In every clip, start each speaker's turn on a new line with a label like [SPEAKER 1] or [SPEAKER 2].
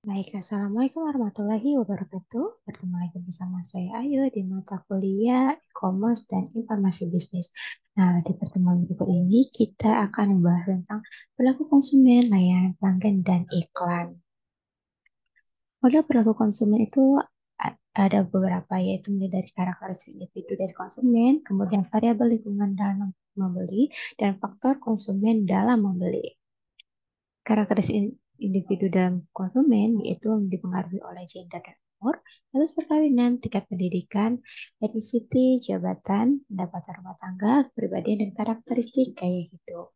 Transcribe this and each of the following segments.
[SPEAKER 1] Baik, Assalamualaikum warahmatullahi wabarakatuh. Bertemu lagi bersama saya Ayu di mata kuliah e-commerce dan informasi bisnis. Nah, di pertemuan berikut ini kita akan membahas tentang perilaku konsumen, layanan pelanggan, dan iklan. Model perilaku konsumen itu ada beberapa, yaitu mulai dari karakteristik individu dari konsumen, kemudian variabel lingkungan dalam membeli, dan faktor konsumen dalam membeli. Karakteristik individu dalam konsumen yaitu dipengaruhi oleh gender dan umur, status perkawinan, tingkat pendidikan, etnisiti, jabatan, pendapatan rumah tangga, kepribadian, dan karakteristik gaya hidup.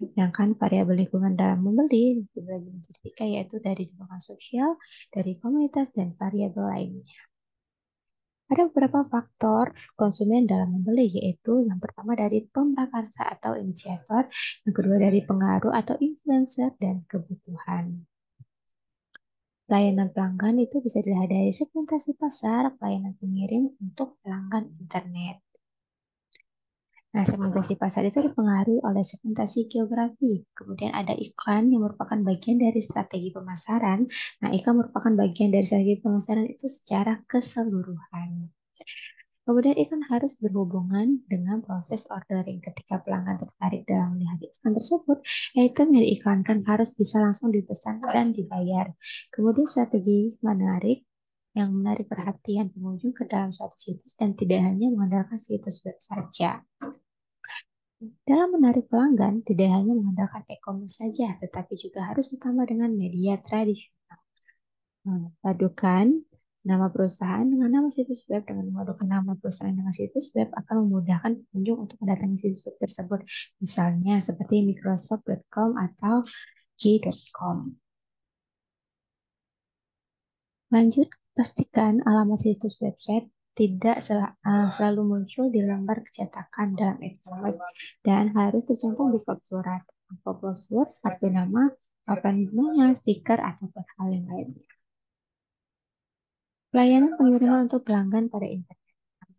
[SPEAKER 1] Sedangkan variabel lingkungan dalam membeli dibagi menjadi tiga, yaitu dari lingkungan sosial, dari komunitas, dan variabel lainnya. Ada beberapa faktor konsumen dalam membeli, yaitu yang pertama dari pemrakarsa atau inisiator, yang kedua dari pengaruh atau influencer, dan kebutuhan. Pelayanan pelanggan itu bisa dilihat dari segmentasi pasar, pelayanan pengirim untuk pelanggan internet. Nah, segmentasi pasar itu dipengaruhi oleh segmentasi geografi. Kemudian ada iklan yang merupakan bagian dari strategi pemasaran. Nah, iklan merupakan bagian dari strategi pemasaran itu secara keseluruhan. Kemudian iklan harus berhubungan dengan proses ordering. Ketika pelanggan tertarik dalam melihat iklan tersebut, item yang diiklankan harus bisa langsung dipesan dan dibayar. Kemudian strategi menarik yang menarik perhatian pengunjung ke dalam suatu situs dan tidak hanya mengandalkan situs web saja. Dalam menarik pelanggan, tidak hanya mengandalkan e-commerce saja, tetapi juga harus ditambah dengan media tradisional. Padukan nama perusahaan dengan nama situs web dengan memadukan nama perusahaan dengan situs web akan memudahkan pengunjung untuk mendatangi situs web tersebut. Misalnya seperti Microsoft.com atau G.com. Lanjut, pastikan alamat situs website tidak selalu muncul di lembar cetakan dalam e-commerce dan harus tercantum di kop surat, password, kartu nama, papan bunga, stiker, atau hal yang lainnya. Pelayanan pengiriman untuk pelanggan pada internet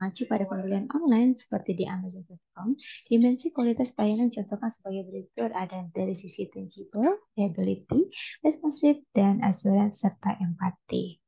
[SPEAKER 1] mengacu pada pembelian online seperti di Amazon.com. Dimensi kualitas pelayanan contohkan sebagai berikut, ada dari sisi tangible, reliability, responsif, dan assurance serta empati.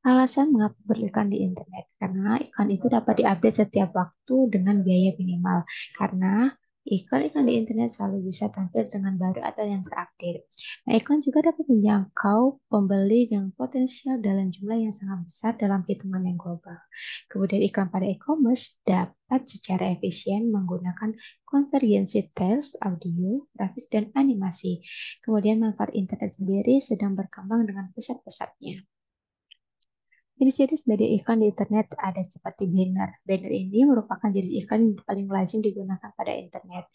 [SPEAKER 1] Alasan mengapa beriklan di internet? Karena iklan itu dapat diupdate setiap waktu dengan biaya minimal. Karena iklan-iklan di internet selalu bisa tampil dengan baru atau yang terupdate. Nah, iklan juga dapat menjangkau pembeli yang potensial dalam jumlah yang sangat besar dalam hitungan yang global. Kemudian iklan pada e-commerce dapat secara efisien menggunakan konvergensi teks, audio, grafis, dan animasi. Kemudian manfaat internet sendiri sedang berkembang dengan pesat-pesatnya. Jenis-jenis media iklan di internet ada seperti banner. Banner ini merupakan jenis iklan yang paling lazim digunakan pada internet.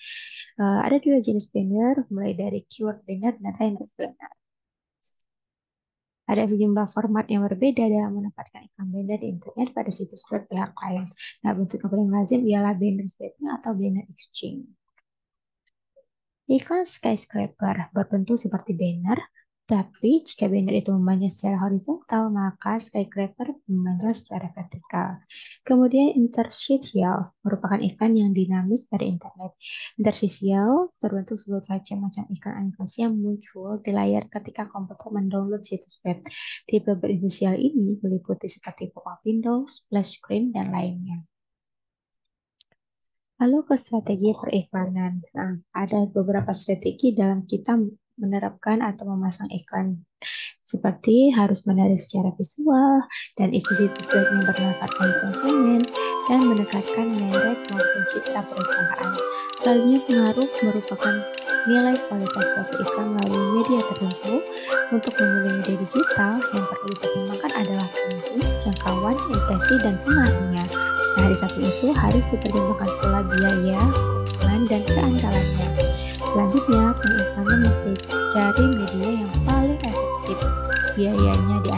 [SPEAKER 1] Ada dua jenis banner, mulai dari keyword banner dan render banner. Ada sejumlah format yang berbeda dalam menempatkan iklan banner di internet pada situs web pihak klien. Nah, bentuk yang paling lazim ialah banner sweeping atau banner exchange. Iklan skyscraper berbentuk seperti banner, tapi jika banner itu memanjang secara horizontal, maka skyscraper memanjang secara vertikal. Kemudian interstitial merupakan iklan yang dinamis pada internet. Interstitial berbentuk sebagai macam-macam iklan animasi yang muncul di layar ketika komputer mendownload situs web. Tipe berinisial ini meliputi seperti pop-up window, splash screen, dan lainnya. Lalu ke strategi periklanan. Nah, ada beberapa strategi dalam kita menerapkan atau memasang iklan, seperti harus menarik secara visual dan isi situs web yang bermanfaat bagi konsumen dan menekankan merek maupun citra perusahaan. Selanjutnya, pengaruh merupakan nilai kualitas suatu iklan melalui media tertentu. Untuk memilih media digital, yang perlu dipertimbangkan adalah pengunjung, jangkauan, impresi, dan pengaruhnya. Nah, di samping itu harus dipertimbangkan pula biaya, keuntungan, dan keandalannya. Selanjutnya, pengiklanan mencari media yang paling efektif. Biayanya di